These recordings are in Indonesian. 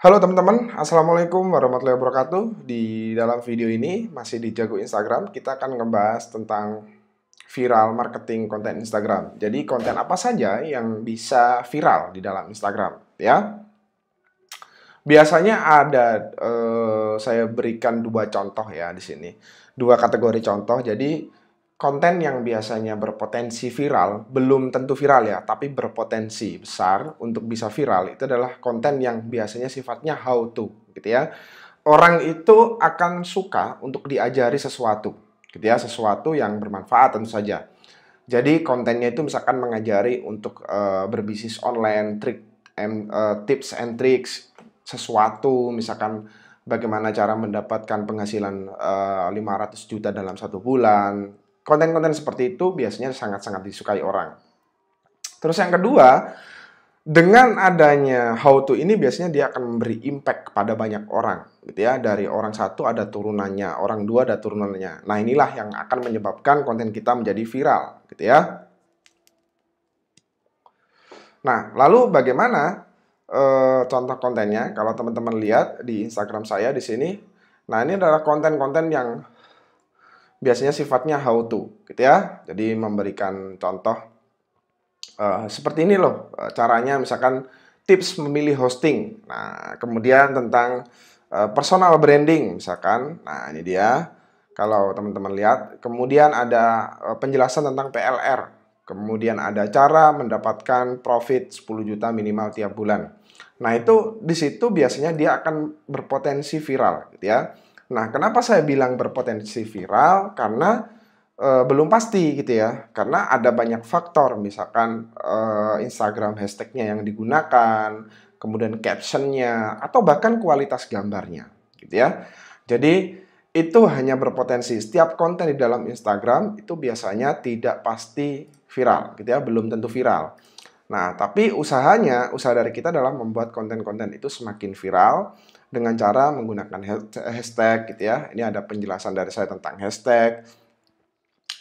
Halo teman-teman, Assalamualaikum warahmatullahi wabarakatuh. Di dalam video ini, masih di Jago Instagram, kita akan ngebahas tentang viral marketing konten Instagram. Jadi konten apa saja yang bisa viral di dalam Instagram, ya? Biasanya ada, saya berikan dua contoh ya di sini. Dua kategori contoh, jadi konten yang biasanya berpotensi viral, belum tentu viral ya, tapi berpotensi besar untuk bisa viral, itu adalah konten yang biasanya sifatnya how to, gitu ya. Orang itu akan suka untuk diajari sesuatu, gitu ya, sesuatu yang bermanfaat tentu saja. Jadi kontennya itu misalkan mengajari untuk berbisnis online, tips and tricks, sesuatu, misalkan bagaimana cara mendapatkan penghasilan 500 juta dalam 1 bulan. Konten-konten seperti itu biasanya sangat-sangat disukai orang. Terus yang kedua, dengan adanya how to ini biasanya dia akan memberi impact kepada banyak orang, gitu ya. Dari orang satu ada turunannya, orang dua ada turunannya. Nah, inilah yang akan menyebabkan konten kita menjadi viral, gitu ya. Nah, lalu bagaimana contoh kontennya? Kalau teman-teman lihat di Instagram saya di sini, nah ini adalah konten-konten yang biasanya sifatnya how to, gitu ya. Jadi memberikan contoh seperti ini loh caranya, misalkan tips memilih hosting. Nah, kemudian tentang personal branding misalkan. Nah, ini dia. Kalau teman-teman lihat, kemudian ada penjelasan tentang PLR. Kemudian ada cara mendapatkan profit 10 juta minimal tiap bulan. Nah, itu di situ biasanya dia akan berpotensi viral, gitu ya. Nah, kenapa saya bilang berpotensi viral? Karena belum pasti gitu ya, karena ada banyak faktor, misalkan Instagram hashtagnya yang digunakan, kemudian captionnya, atau bahkan kualitas gambarnya, gitu ya. Jadi itu hanya berpotensi. Setiap konten di dalam Instagram itu biasanya tidak pasti viral, gitu ya, belum tentu viral. Nah, tapi usaha dari kita adalah membuat konten-konten itu semakin viral dengan cara menggunakan hashtag, gitu ya. Ini ada penjelasan dari saya tentang hashtag.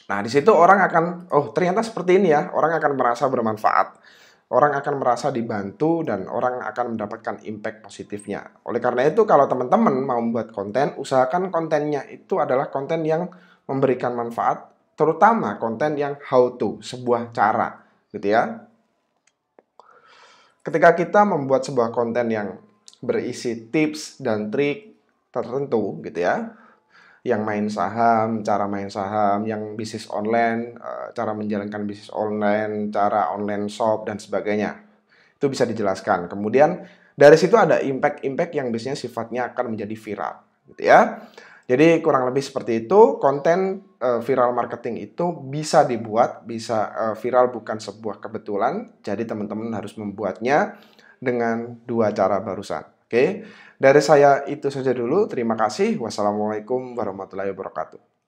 Nah, di situ orang akan, oh ternyata seperti ini ya, orang akan merasa bermanfaat. Orang akan merasa dibantu dan orang akan mendapatkan impact positifnya. Oleh karena itu, kalau teman-teman mau membuat konten, usahakan kontennya itu adalah konten yang memberikan manfaat, terutama konten yang how to, sebuah cara, gitu ya. Ketika kita membuat sebuah konten yang berisi tips dan trik tertentu, gitu ya, yang main saham, cara main saham, yang bisnis online, cara menjalankan bisnis online, cara online shop, dan sebagainya. Itu bisa dijelaskan. Kemudian dari situ ada impact-impact yang biasanya sifatnya akan menjadi viral, gitu ya. Jadi kurang lebih seperti itu, konten viral marketing itu bisa dibuat, bisa viral bukan sebuah kebetulan. Jadi teman-teman harus membuatnya dengan dua cara barusan. Oke, dari saya itu saja dulu. Terima kasih. Wassalamualaikum warahmatullahi wabarakatuh.